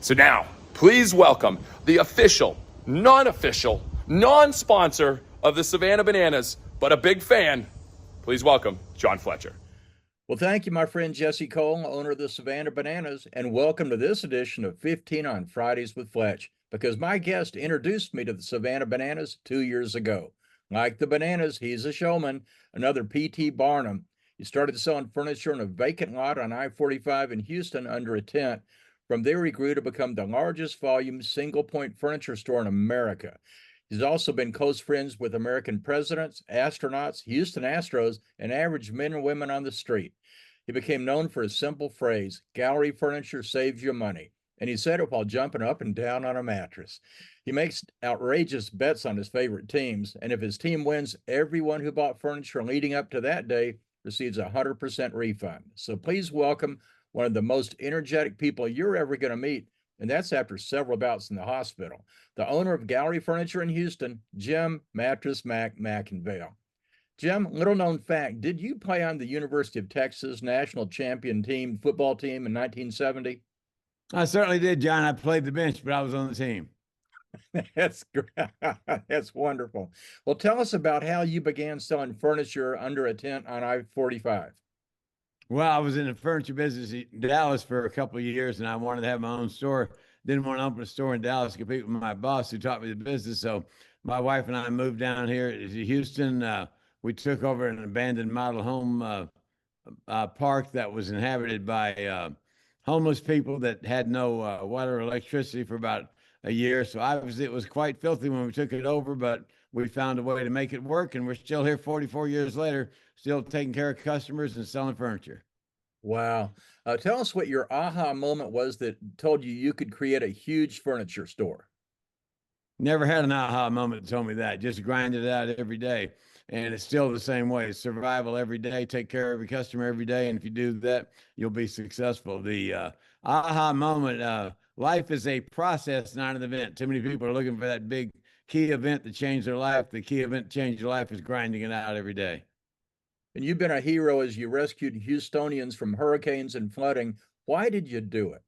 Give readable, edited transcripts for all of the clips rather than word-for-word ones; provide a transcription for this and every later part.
So now, please welcome the official, non-official, non-sponsor of the Savannah Bananas, but a big fan. Please welcome John Fletcher. Well, thank you, my friend Jesse Cole, owner of the Savannah Bananas, and welcome to this edition of 15 on Fridays with Fletch, because my guest introduced me to the Savannah Bananas 2 years ago. Like the Bananas, he's a showman, another P.T. Barnum. He started selling furniture on a vacant lot on I-45 in Houston under a tent. From there, he grew to become the largest volume single-point furniture store in America. He's also been close friends with American presidents, astronauts, Houston Astros, and average men and women on the street. He became known for his simple phrase, gallery furniture saves you money. And he said it while jumping up and down on a mattress. He makes outrageous bets on his favorite teams. And if his team wins, everyone who bought furniture leading up to that day receives a 100% refund. So please welcome one of the most energetic people you're ever going to meet. And that's after several bouts in the hospital. The owner of Gallery Furniture in Houston, Jim Mattress Mack McIngvale. Jim, little known fact, did you play on the University of Texas national champion team, football team in 1970? I certainly did, John. I played the bench, but I was on the team. That's great. That's wonderful. Well, tell us about how you began selling furniture under a tent on I-45. Well, I was in the furniture business in Dallas for a couple of years, and I wanted to have my own store. Didn't want to open a store in Dallas to compete with my boss who taught me the business. So my wife and I moved down here to Houston. We took over an abandoned model home park that was inhabited by homeless people that had no water or electricity for about a year. So obviously it was quite filthy when we took it over, but we found a way to make it work. And we're still here 44 years later, still taking care of customers and selling furniture. Wow. Tell us what your aha moment was that told you you could create a huge furniture store. Never had an aha moment that told me that. Just grinded it out every day. And it's still the same way. Survival every day, take care of every customer every day. And if you do that, you'll be successful. The aha moment, life is a process, not an event. Too many people are looking for that big key event to change their life. The key event to change your life is grinding it out every day. And you've been a hero as you rescued Houstonians from hurricanes and flooding. Why did you do it?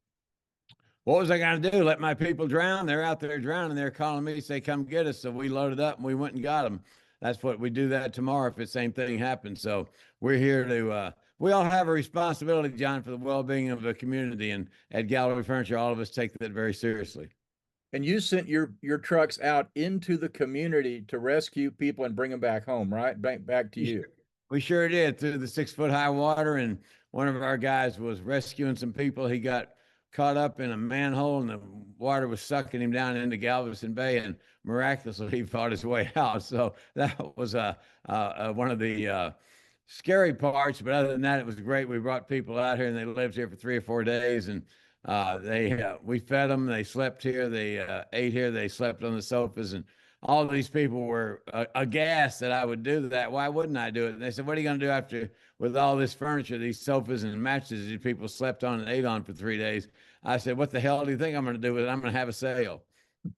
What was I going to do? Let my people drown? They're out there drowning. They're calling me, say, come get us. So we loaded up and we went and got them. That's what we do that tomorrow if the same thing happens. So we're here to, we all have a responsibility, John, for the well-being of the community. And at Gallery Furniture, all of us take that very seriously. And you sent your trucks out into the community to rescue people and bring them back home, right? Back to you. We sure did, through the 6-foot high water. And one of our guys was rescuing some people. He got caught up in a manhole and the water was sucking him down into Galveston Bay, and miraculously he fought his way out. So that was one of the scary parts. But other than that, it was great. We brought people out here and they lived here for 3 or 4 days, and we fed them. They slept here. They ate here. They slept on the sofas, and all of these people were aghast that I would do that. Why wouldn't I do it? And they said, what are you going to do after with all this furniture, these sofas and mattresses these people slept on and ate on for 3 days? I said, what the hell do you think I'm going to do with it? I'm going to have a sale.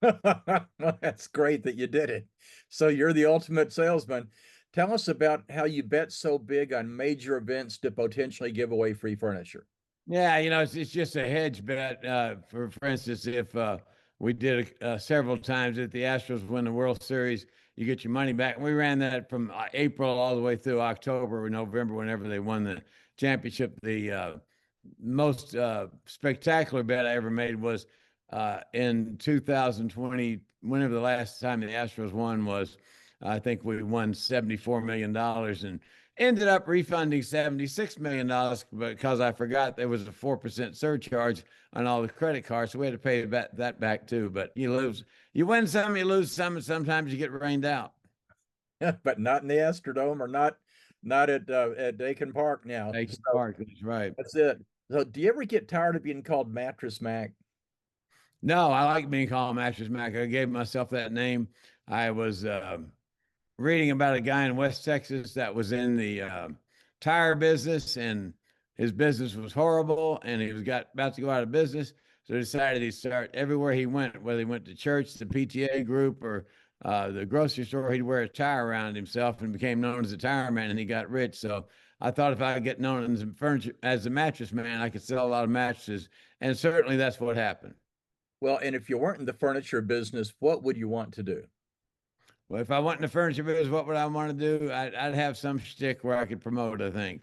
That's great that you did it. So you're the ultimate salesman. Tell us about how you bet so big on major events to potentially give away free furniture. Yeah, it's just a hedge bet. For instance, if we did it several times at the Astros win the World Series, you get your money back. And we ran that from April all the way through October or November, whenever they won the championship. The most spectacular bet I ever made was in 2020, whenever the last time the Astros won was. I think we won $74 million and ended up refunding $76 million because I forgot there was a 4% surcharge on all the credit cards. So we had to pay that back too. But you win some, you lose some, and sometimes you get rained out. But not in the Astrodome, or not at Dakin Park now. Dakin Park, that's right. That's it. So do you ever get tired of being called Mattress Mack? No, I like being called Mattress Mack. I gave myself that name. I was reading about a guy in West Texas that was in the tire business, and his business was horrible, and he was about to go out of business. So he decided he'd start everywhere he went, whether he went to church, the PTA group, or the grocery store, he'd wear a tire around himself and became known as a tire man, and he got rich. So I thought if I could get known as a mattress man, I could sell a lot of mattresses. And certainly that's what happened. Well, and if you weren't in the furniture business, what would you want to do? Well, if I went in the furniture business, what would I want to do? I'd have some shtick where I could promote, I think.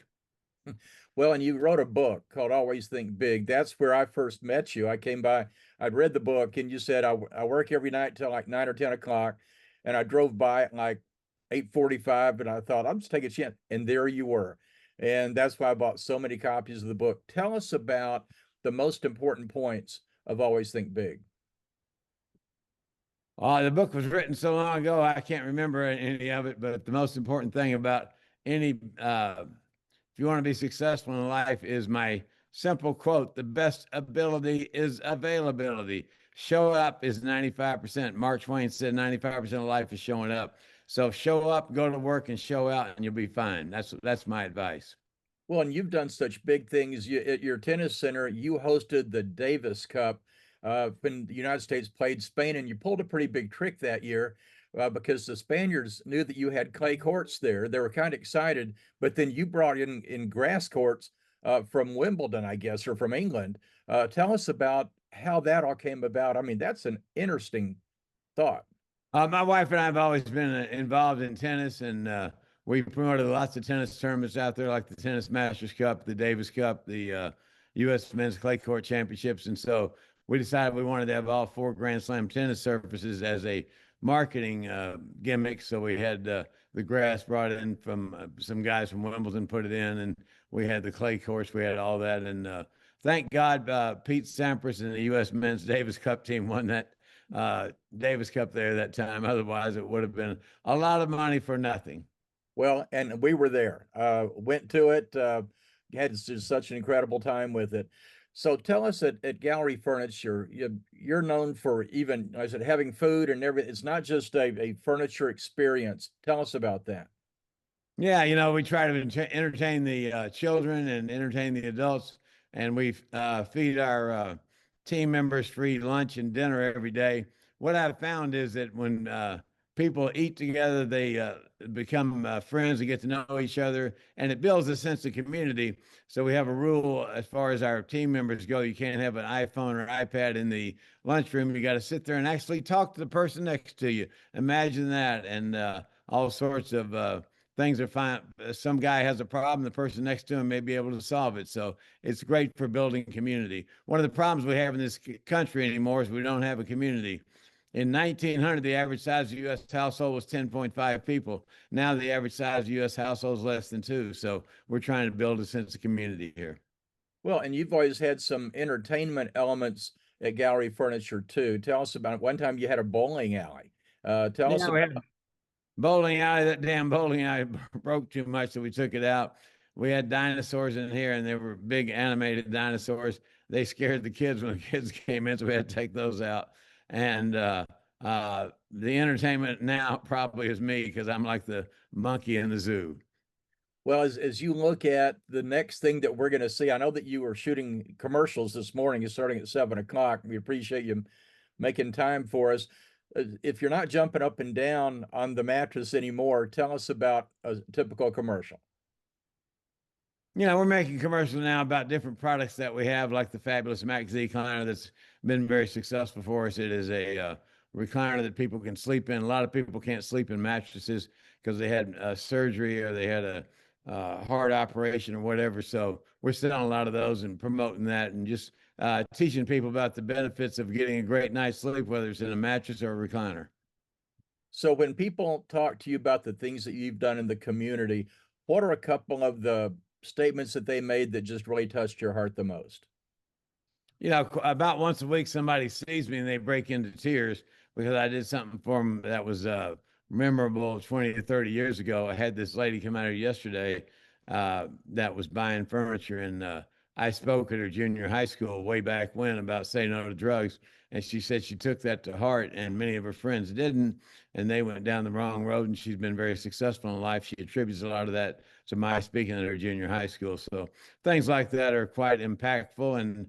Well, and you wrote a book called Always Think Big. That's where I first met you. I came by, I'd read the book, and you said, I work every night till like 9 or 10 o'clock. And I drove by at like 8:45, and I thought, I'm just taking a chance. And there you were. And that's why I bought so many copies of the book. Tell us about the most important points of Always Think Big. The book was written so long ago, I can't remember any of it. But the most important thing about if you want to be successful in life, is my simple quote: the best ability is availability. Show up is 95%. Mark Twain said 95% of life is showing up. So show up, go to work, and show out, and you'll be fine. That's my advice. Well, and you've done such big things. At your tennis center, you hosted the Davis Cup when the United States played Spain, and you pulled a pretty big trick that year because the Spaniards knew that you had clay courts there. They were kind of excited, but then you brought in grass courts from Wimbledon, I guess, or from England. Tell us about how that all came about. I mean, that's an interesting thought. My wife and I have always been involved in tennis, and we promoted lots of tennis tournaments out there, like the Tennis Masters Cup, the Davis Cup, the U.S. Men's Clay Court Championships. And so we decided we wanted to have all 4 Grand Slam tennis surfaces as a marketing gimmick. So we had the grass brought in from some guys from Wimbledon, put it in, and we had the clay courts, we had all that. And thank God Pete Sampras and the U.S. Men's Davis Cup team won that Davis Cup there that time. Otherwise, it would have been a lot of money for nothing. Well, and we were there, went to it, had just such an incredible time with it. So tell us at Gallery Furniture, you're known for even, I said, having food and everything. It's not just a furniture experience. Tell us about that. Yeah, we try to entertain the children and entertain the adults, and we feed our team members free lunch and dinner every day. What I've found is that when people eat together, they become friends and get to know each other, and it builds a sense of community. So we have a rule as far as our team members go: you can't have an iPhone or iPad in the lunchroom. You got to sit there and actually talk to the person next to you. Imagine that, and all sorts of things are fine. Some guy has a problem, the person next to him may be able to solve it. So it's great for building community. One of the problems we have in this country anymore is we don't have a community. In 1900, the average size of the U.S. household was 10.5 people. Now the average size of the U.S. household is less than 2. So we're trying to build a sense of community here. Well, and you've always had some entertainment elements at Gallery Furniture too. Tell us about it. One time you had a bowling alley. Tell us We about. had bowling alley. That damn bowling alley broke too much, so we took it out. We had dinosaurs in here, and they were big animated dinosaurs. They scared the kids when the kids came in, so we had to take those out. And the entertainment now probably is me, because I'm like the monkey in the zoo. Well, as you look at the next thing that we're going to see, I know that you were shooting commercials this morning. It's starting at 7 o'clock. We appreciate you making time for us. If you're not jumping up and down on the mattress anymore, tell us about a typical commercial. We're making commercials now about different products that we have, like the fabulous Mack recliner that's been very successful for us. It is a recliner that people can sleep in. A lot of people can't sleep in mattresses because they had surgery or they had a heart operation or whatever. So we're selling a lot of those and promoting that, and just teaching people about the benefits of getting a great night's sleep, whether it's in a mattress or a recliner. So when people talk to you about the things that you've done in the community, what are a couple of the statements that they made that just really touched your heart the most? About once a week, somebody sees me and they break into tears because I did something for them that was memorable 20 to 30 years ago. I had this lady come out here yesterday that was buying furniture, and I spoke at her junior high school way back when about saying no to drugs. And she said she took that to heart, and many of her friends didn't, and they went down the wrong road, and she's been very successful in life. She attributes a lot of that to my speaking at her junior high school. So things like that are quite impactful, and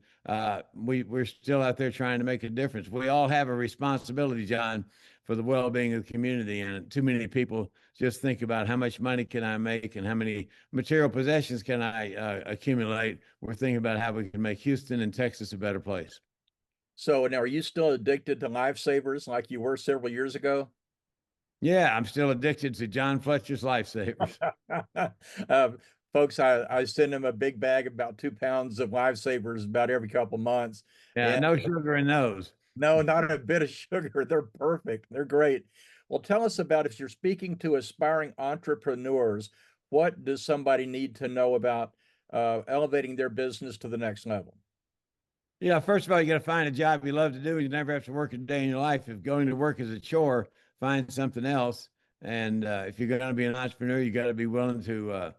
we're still out there trying to make a difference. We all have a responsibility, John, for the well-being of the community, and too many people just think about how much money can I make and how many material possessions can I accumulate. We're thinking about how we can make Houston and Texas a better place. So now, are you still addicted to lifesavers like you were several years ago? Yeah, I'm still addicted to John Fletcher's Lifesavers. uh, Folks, I send them a big bag, about 2 pounds of lifesavers about every couple months. Yeah, And no sugar in those. no, not a bit of sugar. They're perfect. They're great. Well, tell us about, if you're speaking to aspiring entrepreneurs, what does somebody need to know about elevating their business to the next level? Yeah, first of all, you got to find a job you love to do. You never have to work a day in your life. If going to work is a chore, find something else. And if you're going to be an entrepreneur, you got to be willing to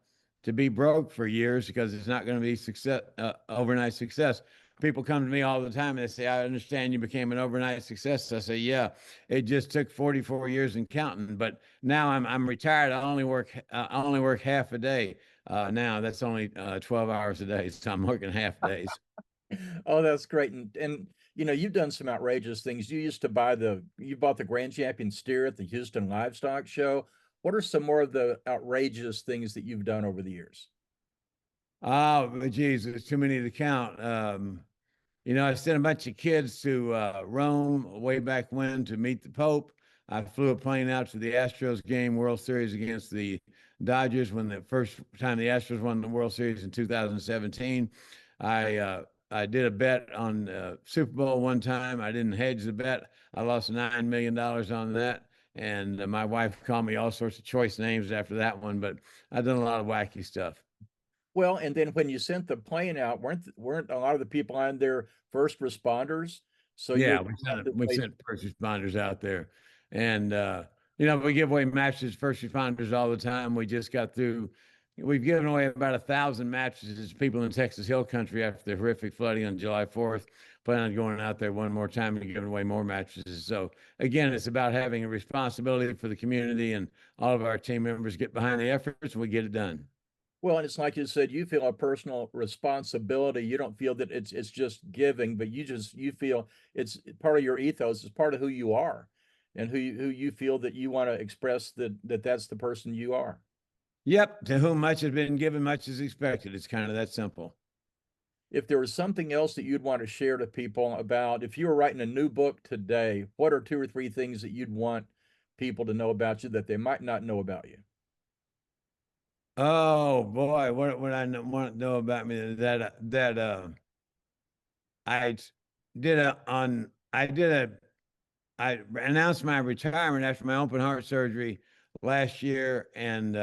be broke for years, because it's not going to be success, overnight success. People come to me all the time and they say, "I understand you became an overnight success." I say, "Yeah, it just took 44 years and counting. But now I'm retired. I only work half a day now. That's only 12 hours a day, so I'm working half days." Oh, that's great. And you've done some outrageous things. You bought the Grand Champion steer at the Houston Livestock Show. What are some more of the outrageous things that you've done over the years? Oh, but geez, there's too many to count. I sent a bunch of kids to Rome way back when to meet the Pope. I flew a plane out to the Astros game, World Series against the Dodgers, when the first time the Astros won the World Series in 2017. I did a bet on Super Bowl one time. I didn't hedge the bet. I lost $9 million on that. And my wife called me all sorts of choice names after that one, but I've done a lot of wacky stuff. Well, and then when you sent the plane out, weren't a lot of the people on there first responders? So you Yeah, we had sent to we face. sent first responders out there, and we give away mattresses to first responders all the time. We just got through. We've given away about 1,000 mattresses to people in Texas Hill Country after the horrific flooding on July 4th. Plan on going out there one more time and giving away more mattresses. So again, it's about having a responsibility for the community, and all of our team members get behind the efforts, and we get it done. Well, and it's like you said, you feel a personal responsibility. You don't feel that it's just giving, but you feel it's part of your ethos, it's part of who you are, and who you feel that you want to express that's the person you are. Yep. To whom much has been given, much is expected. It's kind of that simple. If there was something else that you'd want to share to people about, if you were writing a new book today, what are 2 or 3 things that you'd want people to know about you that they might not know about you? Oh boy, what would want to know about me I did a on I did a I announced my retirement after my open heart surgery last year, and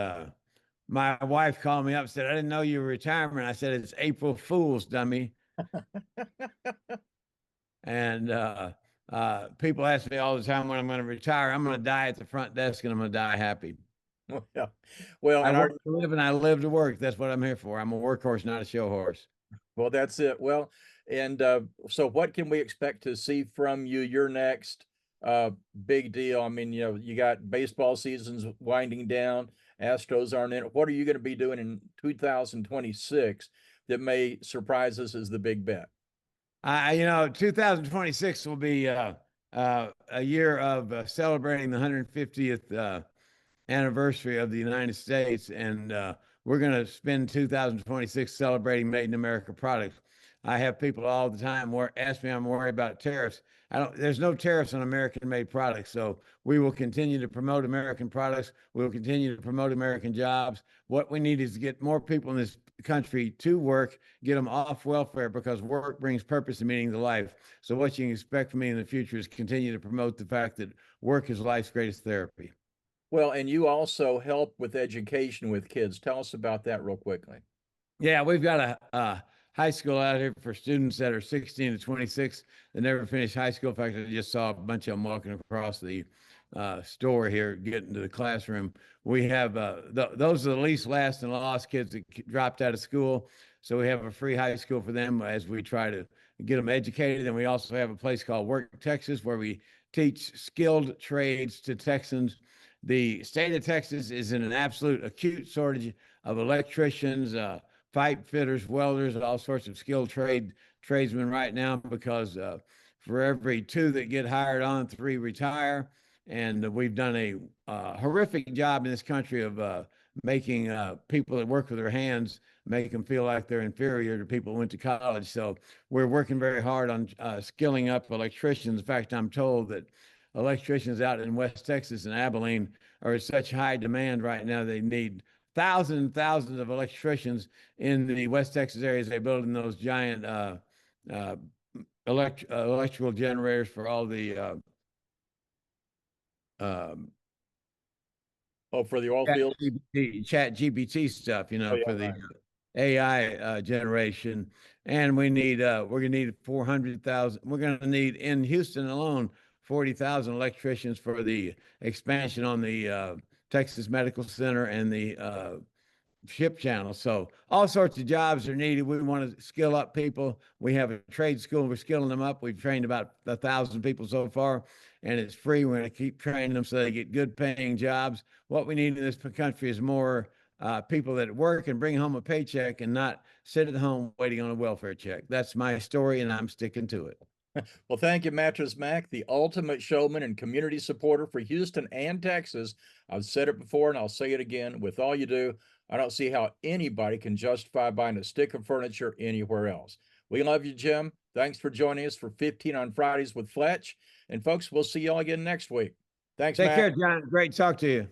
my wife called me up and said, "I didn't know you were retiring." I said, "It's April Fool's, dummy." And people ask me all the time when I'm going to retire. I'm going to die at the front desk, and I'm going to die happy. Yeah. Well, I and work to live and I live to work. That's what I'm here for. I'm a workhorse, not a show horse. that's it. Well, and so what can we expect to see from you? Your next uh, big deal. I mean, you got baseball seasons winding down. Astros aren't in it. What are you going to be doing in 2026 that may surprise us as the big bet? 2026 will be a year of celebrating the 150th anniversary of the United States, and we're going to spend 2026 celebrating Made in America products. I have people all the time ask me, I'm worried about tariffs. There's no tariffs on American-made products, so we will continue to promote American products. We will continue to promote American jobs. What we need is to get more people in this country to work, get them off welfare, because work brings purpose and meaning to life. So what you can expect from me in the future is continue to promote the fact that work is life's greatest therapy. Well, and you also help with education with kids. Tell us about that real quickly. Yeah, we've got a high school out here for students that are 16 to 26 that never finished high school. In fact, I just saw a bunch of them walking across the store here, getting to the classroom. We have those are the least last and lost kids that dropped out of school. So we have a free high school for them as we try to get them educated. And we also have a place called Work Texas, where we teach skilled trades to Texans. The state of Texas is in an absolute acute shortage of electricians, pipe fitters, welders, all sorts of skilled tradesmen right now, because for every 2 that get hired on, 3 retire. And we've done a horrific job in this country of making people that work with their hands make them feel like they're inferior to people who went to college. So we're working very hard on skilling up electricians. In fact, I'm told that electricians out in West Texas and Abilene are in such high demand right now. They need thousands and thousands of electricians in the West Texas areas. They're building those giant electrical generators for all the for the oil field. Chat GPT stuff, you know, Oh, yeah, for the right. AI generation. And we need, we're going to need 400,000. We're going to need in Houston alone 40,000 electricians for the expansion on the Texas Medical Center and the ship channel. So all sorts of jobs are needed. We want to skill up people. We have a trade school. We're skilling them up. We've trained about 1,000 people so far, and it's free. We're going to keep training them so they get good paying jobs. What we need in this country is more people that work and bring home a paycheck and not sit at home waiting on a welfare check. That's my story, and I'm sticking to it. Well, thank you, Mattress Mack, the ultimate showman and community supporter for Houston and Texas. I've said it before and I'll say it again. With all you do, I don't see how anybody can justify buying a stick of furniture anywhere else. We love you, Jim. Thanks for joining us for 15 on Fridays with Fletch. And folks, we'll see y'all again next week. Thanks, Take Matt. care, John. Great to talk to you.